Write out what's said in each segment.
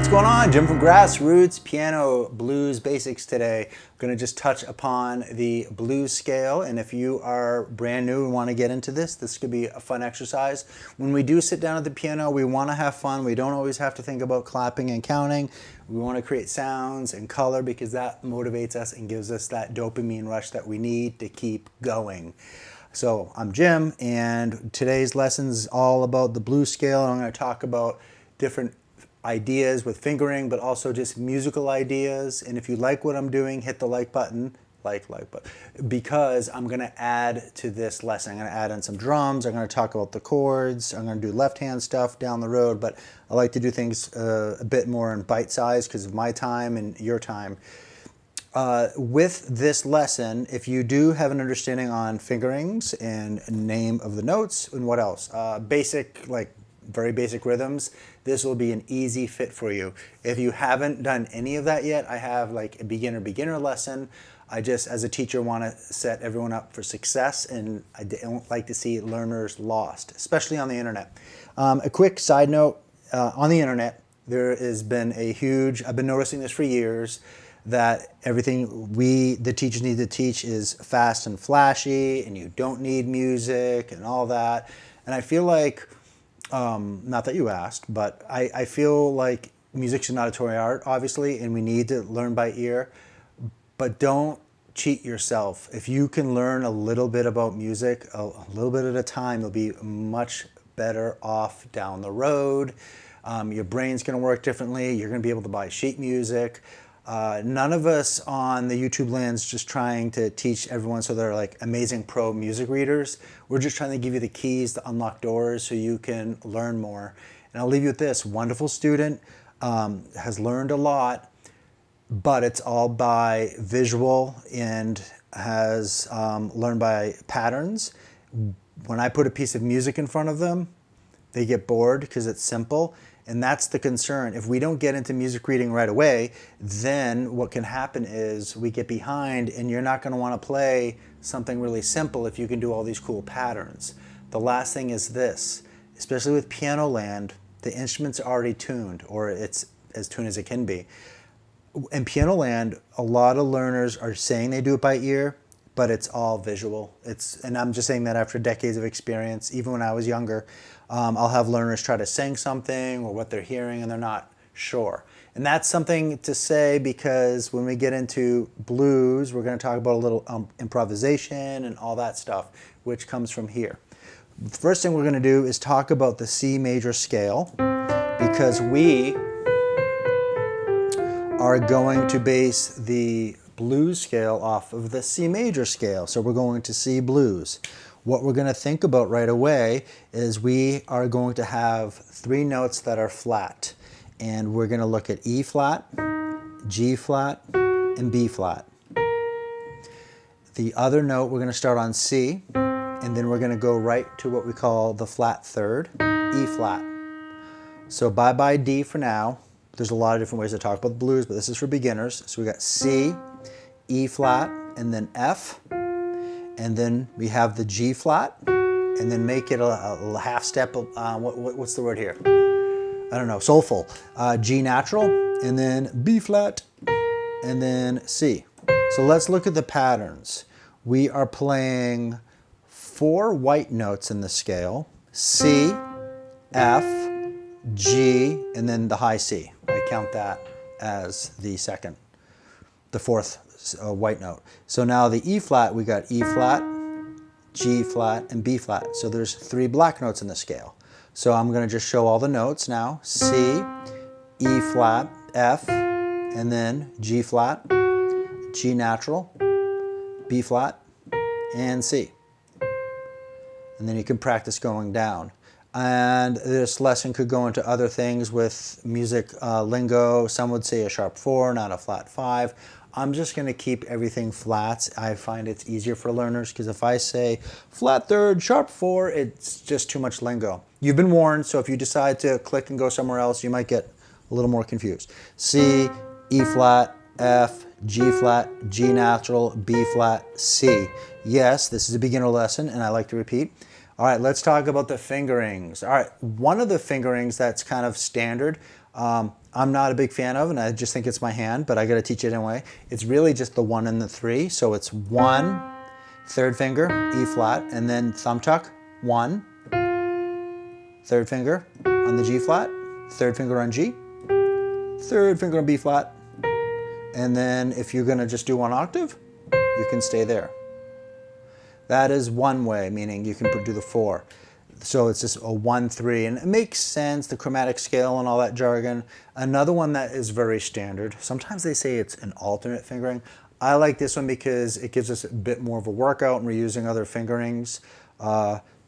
going on? Jim from Grassroots Piano Blues Basics today. I'm going to just touch upon the blues scale, and if you are brand new and want to get into this could be a fun exercise. When we do sit down at the piano, we want to have fun. We don't always have to think about clapping and counting. We want to create sounds and color because that motivates us and gives us that dopamine rush that we need to keep going. So I'm Jim, and today's lesson is all about the blues scale. I'm going to talk about different ideas with fingering, but also just musical ideas. And if you like what I'm doing, hit the like button, because I'm going to add to this lesson. I'm going to add in some drums. I'm going to talk about the chords. I'm going to do left-hand stuff down the road, but I like to do things a bit more in bite size because of my time and your time. With this lesson, if you do have an understanding on fingerings and name of the notes and what else, very basic rhythms, this will be an easy fit for you. If you haven't done any of that yet, I have like a beginner lesson. I just, as a teacher, want to set everyone up for success, and I don't like to see learners lost, especially on the internet. A quick side note, on the internet, there has been I've been noticing this for years, that everything the teachers need to teach is fast and flashy, and you don't need music and all that. And I feel like, not that you asked, but I feel like music's an auditory art, obviously, and we need to learn by ear, but don't cheat yourself. If you can learn a little bit about music, a little bit at a time, you'll be much better off down the road. Your brain's gonna work differently. You're gonna be able to buy sheet music. None of us on the YouTube land's just trying to teach everyone so they're like amazing pro music readers. We're just trying to give you the keys to unlock doors so you can learn more. And I'll leave you with this. Wonderful student, has learned a lot, but it's all by visual and has learned by patterns. When I put a piece of music in front of them, they get bored because it's simple. And that's the concern. If we don't get into music reading right away, then what can happen is we get behind, and you're not going to want to play something really simple if you can do all these cool patterns. The last thing is this, especially with piano land, the instrument's already tuned, or it's as tuned as it can be. In piano land, a lot of learners are saying they do it by ear, but it's all visual. And I'm just saying that after decades of experience. Even when I was younger, I'll have learners try to sing something or what they're hearing and they're not sure. And that's something to say because when we get into blues, we're going to talk about a little improvisation and all that stuff, which comes from here. The first thing we're going to do is talk about the C major scale, because we are going to base the blues scale off of the C major scale. So we're going to C blues. What we're going to think about right away is we are going to have three notes that are flat. And we're going to look at E flat, G flat, and B flat. The other note, we're going to start on C, and then we're going to go right to what we call the flat third, E flat. So bye-bye D for now. There's a lot of different ways to talk about the blues, but this is for beginners. So we got C, E flat, and then F. And then we have the G flat, and then make it a half step. What's the word here? I don't know, soulful. G natural, and then B flat, and then C. So let's look at the patterns. We are playing 4 white notes in the scale: C, F, G, and then the high C. I count that as the fourth white note. So now the E flat, we got E flat, G flat, and B flat. So there's 3 black notes in the scale. So I'm going to just show all the notes now. C, E flat, F, and then G flat, G natural, B flat, and C. And then you can practice going down. And this lesson could go into other things with music lingo. Some would say a sharp 4, not a flat 5. I'm just going to keep everything flats. I find it's easier for learners because if I say flat third, sharp 4, it's just too much lingo. You've been warned, so if you decide to click and go somewhere else, you might get a little more confused. C, E flat, F, G flat, G natural, B flat, C. Yes, this is a beginner lesson, and I like to repeat. All right, let's talk about the fingerings. All right, one of the fingerings that's kind of standard, I'm not a big fan of, and I just think it's my hand, but I got to teach it anyway. It's really just the 1 and the 3. So it's 1, third finger, E flat, and then thumb tuck, 1, third finger on the G flat, third finger on G, third finger on B flat, and then if you're going to just do 1 octave, you can stay there. That is one way, meaning you can do the 4. So it's just a 1, 3, and it makes sense, the chromatic scale and all that jargon. Another one that is very standard, sometimes they say it's an alternate fingering. I like this one because it gives us a bit more of a workout and we're using other fingerings.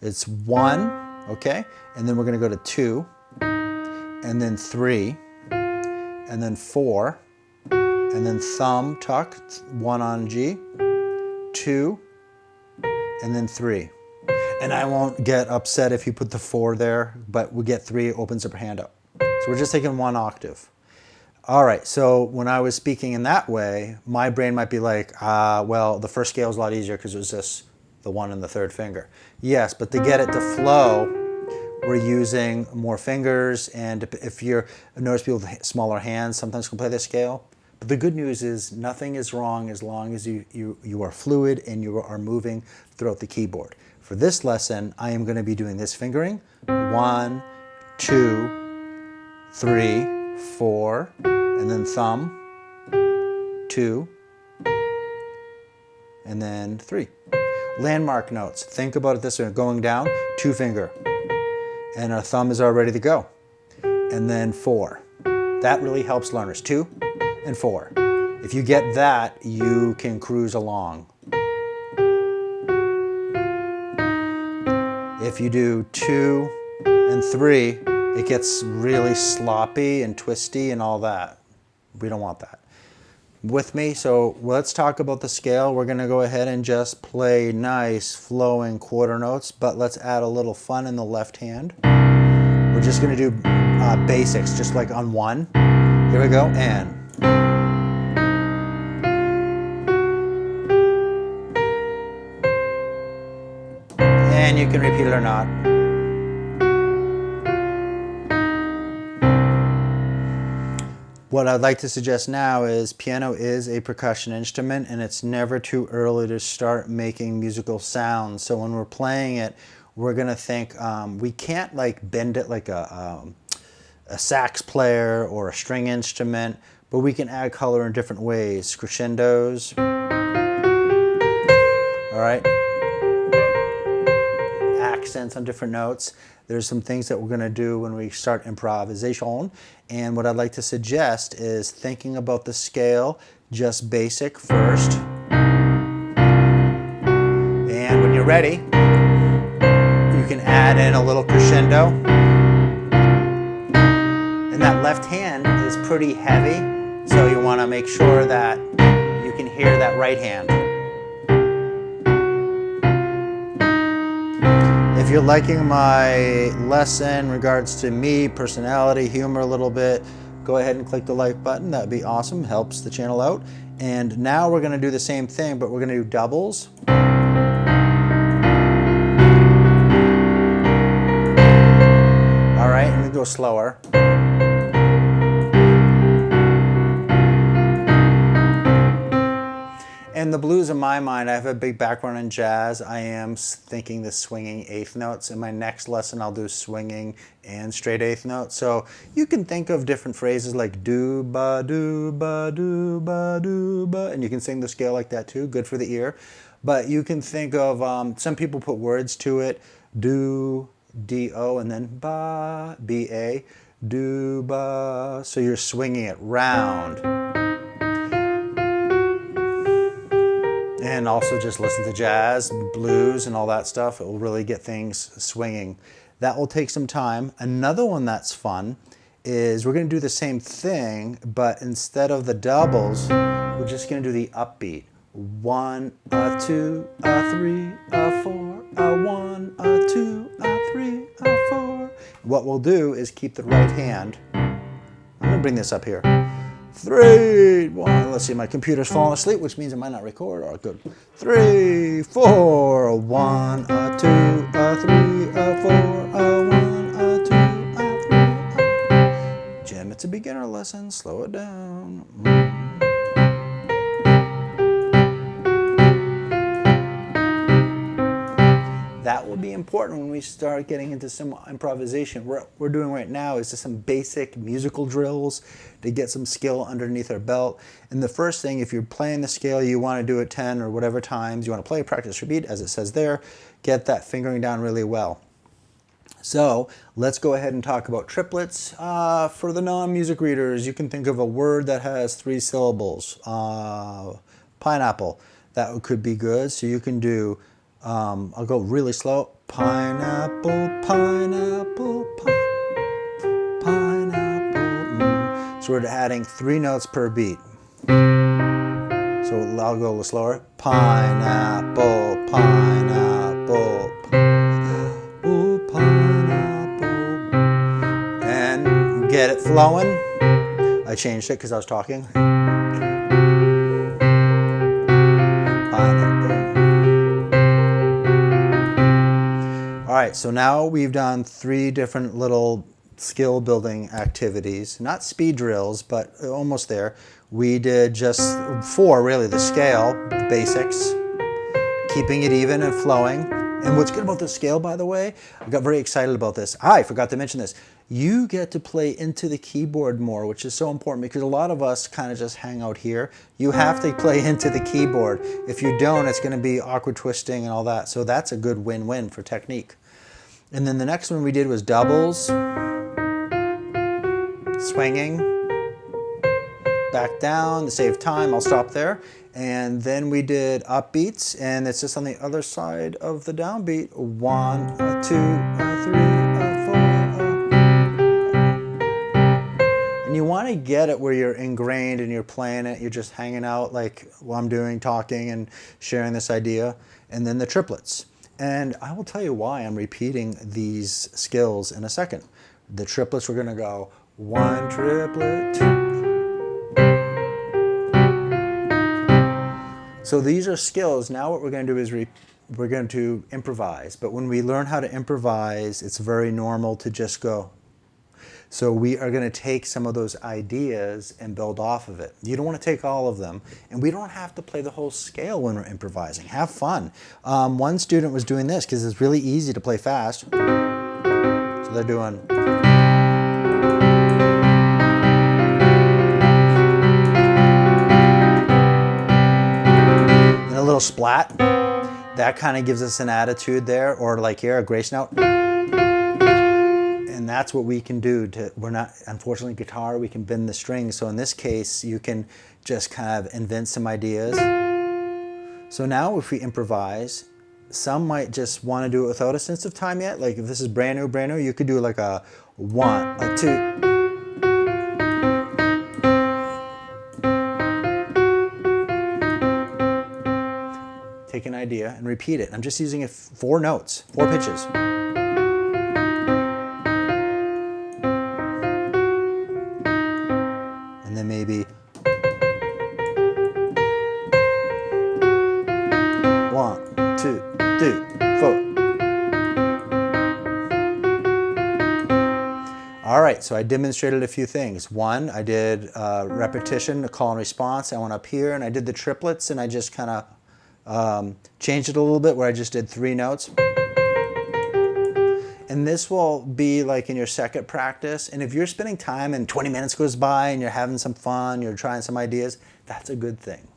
It's 1, okay, and then we're gonna go to 2, and then 3, and then 4, and then thumb tuck, 1 on G, 2, and then 3. And I won't get upset if you put the 4 there, but we get 3, it opens up your hand up. So we're just taking 1 octave. All right, so when I was speaking in that way, my brain might be like, well, the first scale is a lot easier because it was just the 1 and the third finger. Yes, but to get it to flow, we're using more fingers, and if notice people with smaller hands sometimes can play this scale. But the good news is nothing is wrong as long as you are fluid and you are moving throughout the keyboard. For this lesson, I am going to be doing this fingering, 1, 2, 3, 4, and then thumb, 2, and then 3. Landmark notes, think about it this way, going down, 2 finger, and our thumb is all ready to go. And then 4. That really helps learners, 2 and 4. If you get that, you can cruise along. If you do 2 and 3, it gets really sloppy and twisty and all that. We don't want that. With me, so let's talk about the scale. We're going to go ahead and just play nice flowing quarter notes, but let's add a little fun in the left hand. We're just going to do basics, just like on 1. Here we go, and. And you can repeat it or not. What I'd like to suggest now is piano is a percussion instrument, and it's never too early to start making musical sounds. So when we're playing it, we're going to think, we can't like bend it like a sax player or a string instrument, but we can add color in different ways. Crescendos. All right. Accents on different notes. There's some things that we're going to do when we start improvisation, and what I'd like to suggest is thinking about the scale, just basic first, and when you're ready, you can add in a little crescendo, and that left hand is pretty heavy, so you want to make sure that you can hear that right hand. If you're liking my lesson in regards to me, personality, humor a little bit, go ahead and click the like button. That'd be awesome, helps the channel out. And now we're gonna do the same thing, but we're gonna do doubles. All right, and we go slower. And the blues, in my mind, I have a big background in jazz. I am thinking the swinging eighth notes. In my next lesson, I'll do swinging and straight eighth notes. So you can think of different phrases like do ba do ba do ba do ba, and you can sing the scale like that too. Good for the ear. But you can think of some people put words to it. Do, D-O, and then ba, B-A, do ba. So you're swinging it round. And also just listen to jazz, blues, and all that stuff. It will really get things swinging. That will take some time. Another one that's fun is we're going to do the same thing, but instead of the doubles, we're just going to do the upbeat. 1, 2, 3, 4, 1, 2, 3, 4. What we'll do is keep the right hand. I'm going to bring this up here. 3, 1. Let's see, my computer's falling asleep, which means it might not record. All right, good. 3, 4, 1, 2, 3, 4, 1, 2, 3. Jim, it's a beginner lesson. Slow it down. That will be important when we start getting into some improvisation. What we're doing right now is just some basic musical drills to get some skill underneath our belt. And the first thing, if you're playing the scale, you want to do it 10 or whatever times, you want to play, practice, repeat, as it says there, get that fingering down really well. So let's go ahead and talk about triplets. For the non-music readers, you can think of a word that has 3 syllables. Pineapple, that could be good. So you can do, I'll go really slow. Pineapple, pineapple, pineapple. So we're adding 3 notes per beat. So I'll go a little slower. Pineapple, pineapple, pineapple, pineapple. And get it flowing. I changed it because I was talking. All right, so now we've done 3 different little skill building activities, not speed drills, but almost there. We did just 4 really, the scale, the basics, keeping it even and flowing. And what's good about the scale, by the way, I got very excited about this. I forgot to mention this. You get to play into the keyboard more, which is so important because a lot of us kind of just hang out here. You have to play into the keyboard. If you don't, it's going to be awkward twisting and all that. So that's a good win-win for technique. And then the next one we did was doubles, swinging, back down to save time. I'll stop there. And then we did upbeats, and it's just on the other side of the downbeat. 1, 2, 3, 4. And you want to get it where you're ingrained and you're playing it. You're just hanging out like what I'm doing, talking and sharing this idea. And then the triplets. And I will tell you why I'm repeating these skills in a second. The triplets, we're going to go 1 triplet, 2. So these are skills. Now what we're going to do is we're going to improvise. But when we learn how to improvise, it's very normal to just go. So we are going to take some of those ideas and build off of it. You don't want to take all of them. And we don't have to play the whole scale when we're improvising. Have fun. One student was doing this because it's really easy to play fast. So they're doing... and a little splat. That kind of gives us an attitude there. Or like here, a grace note. And that's what we can do. We're not, unfortunately, guitar, we can bend the strings. So in this case, you can just kind of invent some ideas. So now if we improvise, some might just want to do it without a sense of time yet. Like if this is brand new, you could do like a 1, a 2. Take an idea and repeat it. I'm just using 4 notes, 4 pitches. And then maybe 1, 2, 3, 4. All right, so I demonstrated a few things. 1, I did repetition, a call and response. I went up here and I did the triplets and I just kind of changed it a little bit where I just did 3 notes. And this will be like in your second practice. And if you're spending time and 20 minutes goes by and you're having some fun, you're trying some ideas, that's a good thing.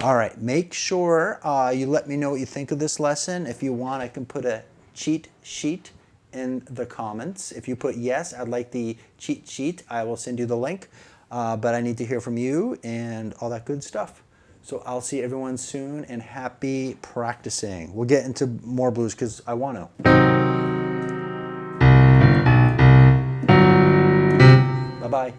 All right, make sure you let me know what you think of this lesson. If you want, I can put a cheat sheet in the comments. If you put yes, I'd like the cheat sheet, I will send you the link. But I need to hear from you and all that good stuff. So I'll see everyone soon and happy practicing. We'll get into more blues because I want to. Bye-bye.